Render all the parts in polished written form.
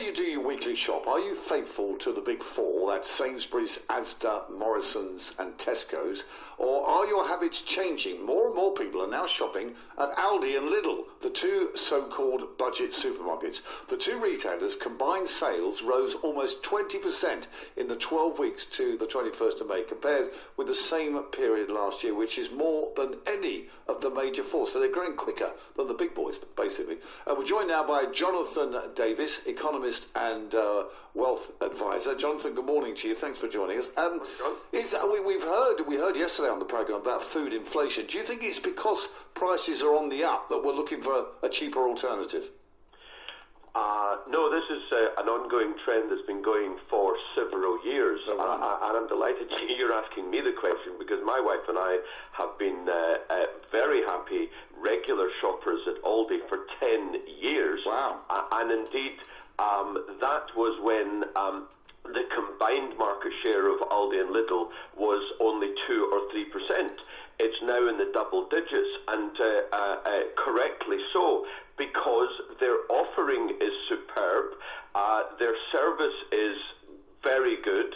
you do your weekly shop, are you faithful to the big four, that's Sainsbury's, Asda, Morrison's and Tesco's, or are your habits changing? More and more people are now shopping at ALDI and Lidl, the two so-called budget supermarkets. The two retailers' combined sales rose almost 20% in the 12 weeks to the 21st of May, compared with the same period last year, which is more than any of the major four. So they're growing quicker than the big boys, basically. We're joined now by Jonathan Davis, economist and wealth advisor. Jonathan, good morning to you. Thanks for joining us. We heard yesterday on the programme about food inflation. Do you think it's because prices are on the up that we're looking for a cheaper alternative? No, this is an ongoing trend that's been going for several years. Oh, wow. And I'm delighted you're asking me the question, because my wife and I have been very happy regular shoppers at Aldi for 10 years. Wow. And indeed, that was when the combined market share of Aldi and Lidl was only 2 or 3%. It's now in the double digits, and correctly so, because their offering is superb, their service is very good.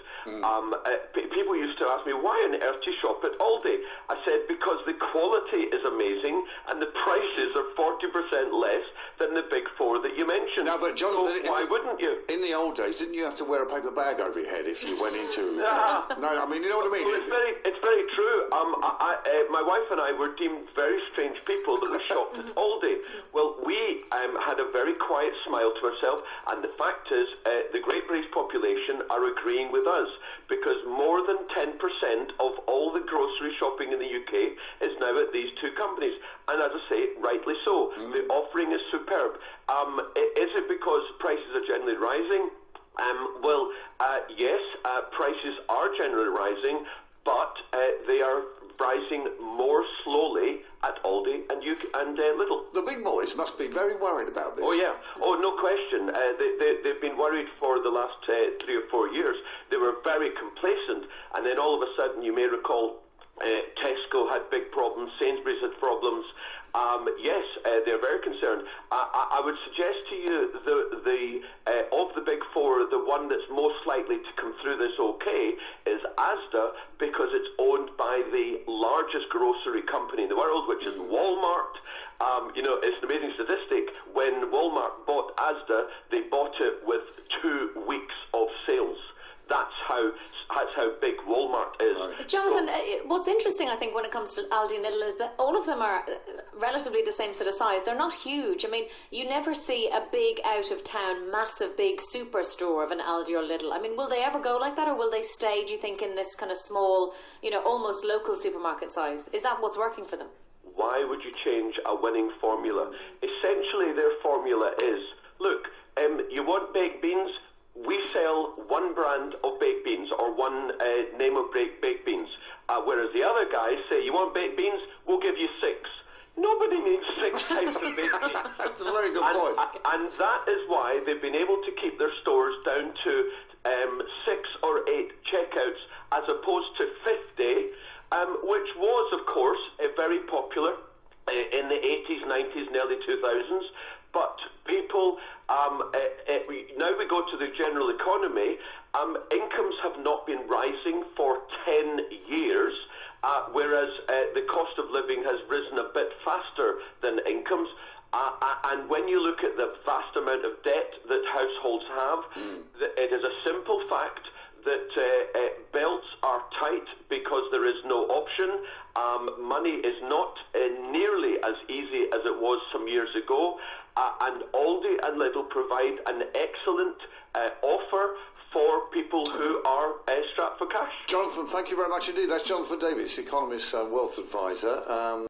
People used to ask me, why on earth do you shop at Aldi? I said, because the quality is amazing and the prices are 40% less than the big four that you mentioned. No, but Jonathan, so why wouldn't you? In the old days, didn't you have to wear a paper bag over your head if you went into... No, I mean, you know what I mean? Well, it's very true. My wife and I were deemed very strange people that we shopped at Aldi. Well, we had a very quiet smile to ourselves, and the fact is, the Great British population are agreeing with us, because more than 10% of all the grocery shopping in the UK is now at these two companies. And as I say, rightly so. The offering is superb. Is it because prices are generally rising? Yes, prices are generally rising, but they are rising more slowly at Aldi and Lidl. The big boys must be very worried about this. Oh, yeah. Oh, no question. They've been worried for the last 3 or 4 years. They were very complacent, and then all of a sudden, you may recall, Tesco had big problems, Sainsbury's had problems. Yes, they're very concerned. I would suggest to you of the big four, the one that's most likely to come through this okay is Asda, because it's owned by the largest grocery company in the world, which is Walmart. It's an amazing statistic. When Walmart bought Asda, they bought it with 2 weeks of sales. That's how big Walmart is. Right. Jonathan, what's interesting, I think, when it comes to Aldi and Lidl is that all of them are relatively the same sort of size. They're not huge. I mean, you never see a big out-of-town, massive, big superstore of an Aldi or Lidl. I mean, will they ever go like that, or will they stay, do you think, in this kind of small, almost local supermarket size? Is that what's working for them? Why would you change a winning formula? Essentially, their formula is, look, you want baked beans? We sell one brand of baked beans, or one name of baked beans. Whereas the other guys say, you want baked beans? We'll give you 6. Nobody needs 6 types of baked beans. That's a very good point. And that is why they've been able to keep their stores down to 6 or 8 checkouts, as opposed to 50, which was, of course, very popular in the 80s, 90s, and early 2000s. But people, now we go to the general economy, incomes have not been rising for 10 years, whereas the cost of living has risen a bit faster than incomes. And when you look at the vast amount of debt that households have, it is a simple fact that belts are tight because there is no option. Money is not nearly as easy as it was some years ago. And Aldi and Lidl provide an excellent offer for people who are strapped for cash. Jonathan, thank you very much indeed. That's Jonathan Davis, economist and wealth advisor.